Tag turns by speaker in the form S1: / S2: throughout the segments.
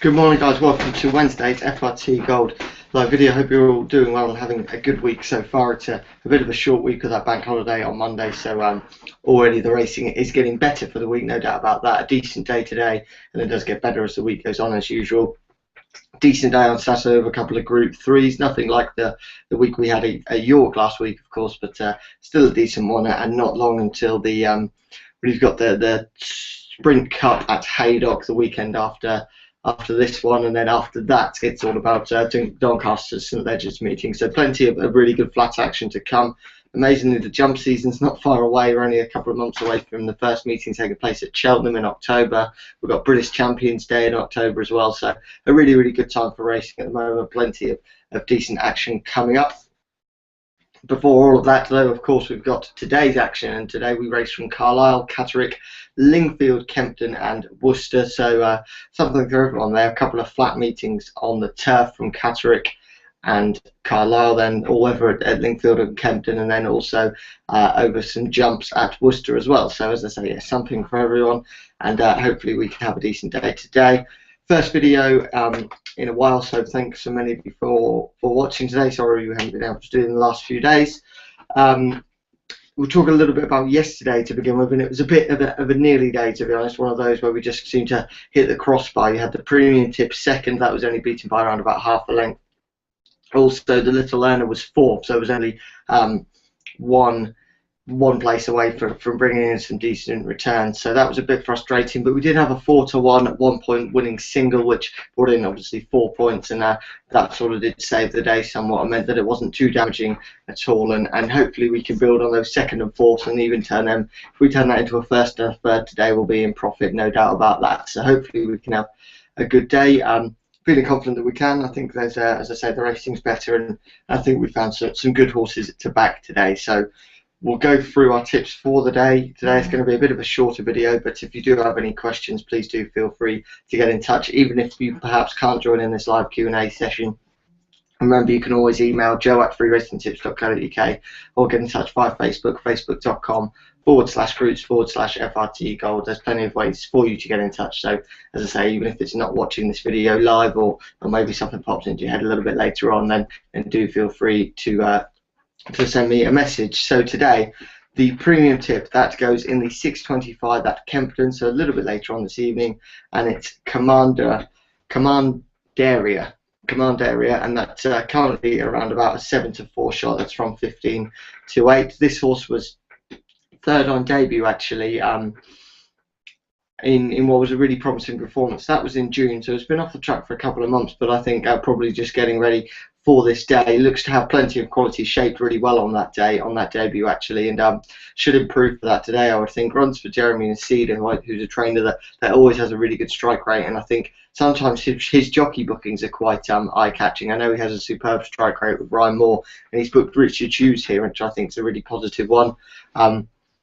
S1: Good morning, guys. Welcome to Wednesday's FRT Gold live video. Hope you're all doing well and having a good week so far. It's a bit of a short week with that bank holiday on Monday, so already the racing is getting better for the week, no doubt about that. A decent day today, and it does get better as the week goes on, as usual. Decent day on Saturday with a couple of Group 3s, nothing like the week we had at York last week, of course, but still a decent one, and not long until we've got the Sprint Cup at Haydock the weekend after this one, and then after that it's all about Doncaster's St Ledger's meeting. So plenty of really good flat action to come. Amazingly, the jump season's not far away. We're only a couple of months away from the first meeting taking place at Cheltenham in October. We've got British Champions Day in October as well, so a really good time for racing at the moment. Plenty of decent action coming up. Before all of that, though, of course, we've got today's action, and today we race from Carlisle, Catterick, Lingfield, Kempton and Worcester, so something for everyone there. A couple of flat meetings on the turf from Catterick and Carlisle, then all over at Lingfield and Kempton, and then also over some jumps at Worcester as well. So as I say, yeah, something for everyone, and hopefully we can have a decent day today. First video in a while, so thanks so many of you for watching today. Sorry you haven't been able to do it in the last few days. We'll talk a little bit about yesterday to begin with, and it was a bit of a nearly day, to be honest. One of those where we just seemed to hit the crossbar. You had the premium tip second, that was only beaten by around about half a length. Also, the Little Learner was fourth, so it was only one place away from bringing in some decent returns, so that was a bit frustrating. But we did have a 4-1 at 1 point winning single, which brought in obviously 4 points, and that sort of did save the day somewhat. It meant that it wasn't too damaging at all, and hopefully we can build on those second and fourth and even turn them. If we turn that into a first and a third today, we'll be in profit, no doubt about that. So hopefully we can have a good day. Feeling confident that we can. I think there's, as I said, the racing's better, and I think we found some good horses to back today. So we'll go through our tips for the day. Today is going to be a bit of a shorter video, but if you do have any questions, please do feel free to get in touch, even if you perhaps can't join in this live Q&A session. Remember, you can always email joe@freeracingtips.co.uk or get in touch via Facebook, facebook.com/groups/FRT Gold. There's plenty of ways for you to get in touch. So, as I say, even if it's not watching this video live, or maybe something pops into your head a little bit later on, then do feel free to send me a message. So today, the premium tip, that goes in the 6:25 at Kempton, so a little bit later on this evening, and it's Commandaria, and that's currently around about a 7-4 shot. That's from 15 to 8. This horse was third on debut, actually, in what was a really promising performance. That was in June, so it's been off the track for a couple of months, but I think probably just getting ready for this day. Looks to have plenty of quality, shaped really well on that day, on that debut actually, and should improve for that today, I would think. Runs for Jeremy Nasida, who's a trainer that always has a really good strike rate, and I think sometimes his jockey bookings are quite eye-catching. I know he has a superb strike rate with Ryan Moore, and he's booked Richard Hughes here, which I think is a really positive one. I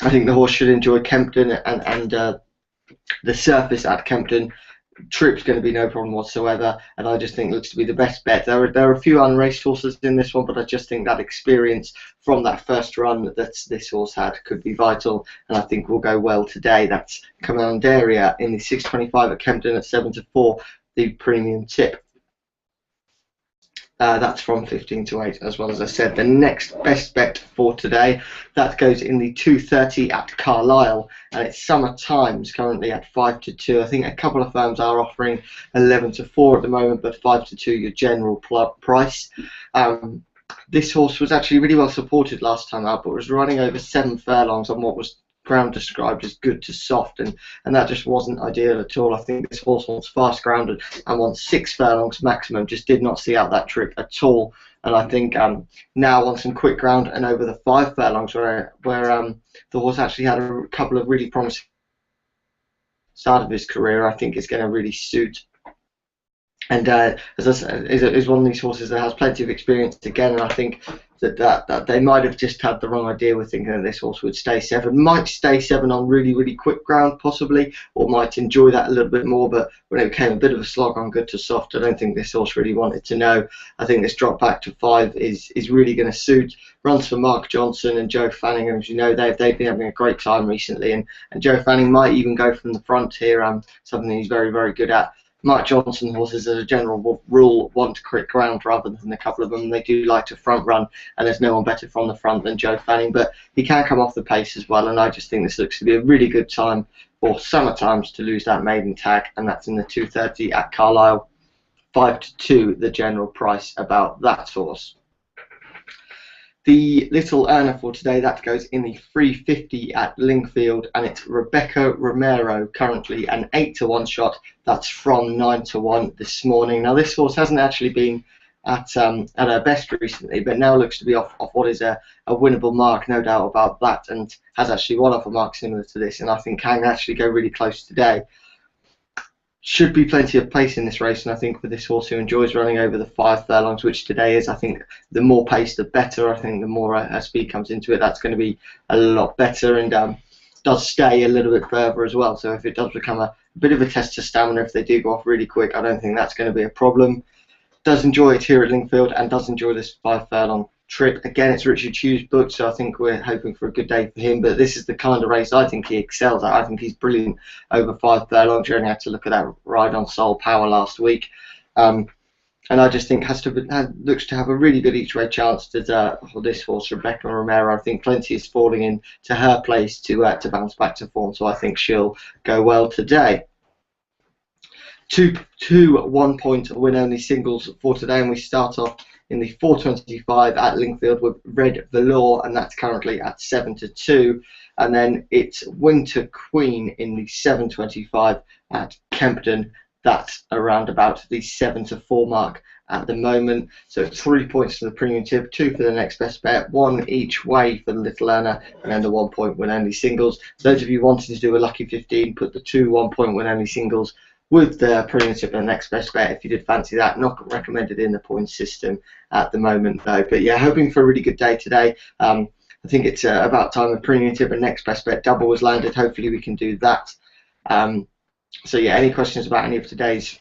S1: think the horse should enjoy Kempton, and the surface at Kempton. Trip's going to be no problem whatsoever, and I just think it looks to be the best bet. There are a few unraced horses in this one, but I just think that experience from that first run that this horse had could be vital, and I think will go well today. That's Commandaria in the 6:25 at Kempton at 7-4, the premium tip. That's from 15 to 8, as well. As I said, the next best bet for today, that goes in the 2:30 at Carlisle, and it's Summer Times currently at 5-2. I think a couple of firms are offering 11-4 at the moment, but 5-2 your general price. This horse was actually really well supported last time out, but was running over 7 furlongs on what was ground described as good to soft, and that just wasn't ideal at all. I think this horse wants fast ground and wants 6 furlongs maximum. Just did not see out that trip at all, and I think now wants some quick ground and over the 5 furlongs where the horse actually had a couple of really promising start of his career. I think it's going to really suit. And as I said, is one of these horses that has plenty of experience again, and I think that they might have just had the wrong idea with thinking that this horse would stay 7. Might stay 7 on really quick ground possibly, or might enjoy that a little bit more, but when it became a bit of a slog on good to soft, I don't think this horse really wanted to know. I think this drop back to 5 is really going to suit. Runs for Mark Johnson and Joe Fanning, and as you know, they've been having a great time recently, and Joe Fanning might even go from the front here, something he's very good at. Mark Johnson horses, as a general rule, want to crit ground rather than a couple of them. They do like to front run, and there's no one better from the front than Joe Fanning, but he can come off the pace as well, and I just think this looks to be a really good time for Summer Times to lose that maiden tag, and that's in the 2:30 at Carlisle. 5-2 the general price about that horse. The little earner for today, that goes in the 350 at Lingfield, and it's Rebecca Romero, currently an 8-1 shot. That's from 9-1 this morning. Now this horse hasn't actually been at her best recently, but now looks to be off what is a winnable mark, no doubt about that, and has actually won off a mark similar to this, and I think can actually go really close today. Should be plenty of pace in this race, and I think with this horse who enjoys running over the 5 furlongs, which today is, I think the more pace the better. I think the more her speed comes into it, that's going to be a lot better, and does stay a little bit further as well. So if it does become a bit of a test of stamina, if they do go off really quick, I don't think that's going to be a problem. Does enjoy it here at Lingfield, and does enjoy this 5 furlong trip. Again, it's Richard Hughes' book, so I think we're hoping for a good day for him, but this is the kind of race I think he excels at. I think he's brilliant over 5 furlongs. You only had to look at that ride on Soul Power last week, and I just think looks to have a really good each way chance for this horse, Rebecca Romero. I think plenty is falling into her place to bounce back to form, so I think she'll go well today. Two 1-point win-only singles for today, and we start off in the 4:25 at Lingfield with Red Velour, and that's currently at 7-2. And then it's Winter Queen in the 7:25 at Kempton. That's around about the 7-4 mark at the moment. So 3 points for the premium tip, 2 for the next best bet, 1 each way for the little earner, and then the 1-point win-only singles. Those of you wanting to do a lucky 15, put the 2 1-point win-only singles with the premium tip and the next best bet if you did fancy that. Not recommended in the points system at the moment though. But yeah, hoping for a really good day today. I think it's about time a premium tip and next best bet double was landed. Hopefully we can do that. So yeah, any questions about any of today's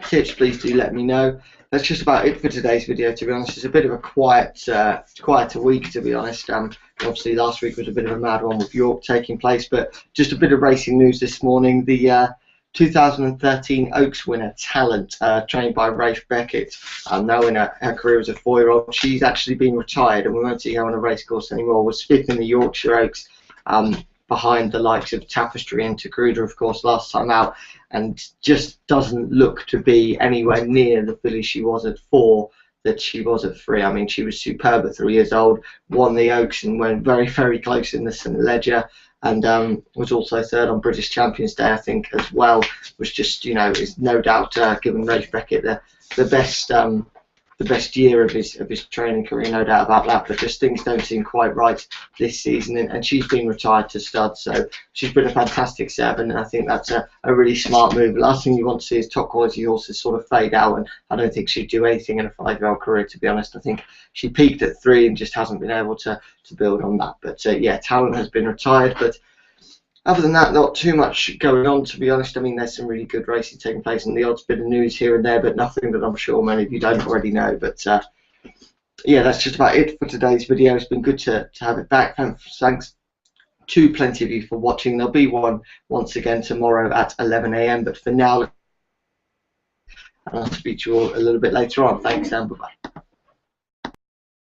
S1: tips, please do let me know. That's just about it for today's video, to be honest. It's a bit of a quieter week, to be honest. Obviously last week was a bit of a mad one with York taking place, but just a bit of racing news this morning. The 2013 Oaks winner, Talent, trained by Rafe Beckett, now in her career as a 4-year-old. She's actually been retired, and we won't see her on a racecourse anymore. Was 5th in the Yorkshire Oaks, behind the likes of Tapestry and Takruda, of course, last time out, and just doesn't look to be anywhere near the filly she was at 4 that she was at 3. I mean, she was superb at 3 years old, won the Oaks and went very, very close in the St Ledger, and was also 3rd on British Champions Day, I think, as well. Was just, you know, is no doubt given Rafe Beckett the best year of his training career, no doubt about that. But just things don't seem quite right this season, and she's been retired to stud, so she's been a fantastic 7, and I think that's a really smart move. The last thing you want to see is top quality horses sort of fade out, and I don't think she'd do anything in a 5-year-old career, to be honest. I think she peaked at 3 and just hasn't been able to build on that. But yeah, Talent has been retired, but other than that, not too much going on, to be honest. I mean, there's some really good racing taking place and the odds bit of news here and there, but nothing that I'm sure many of you don't already know. But yeah, that's just about it for today's video. It's been good to have it back. Thanks to plenty of you for watching. There'll be one once again tomorrow at 11 AM, but for now, I'll speak to you all a little bit later on. Thanks, and bye-bye.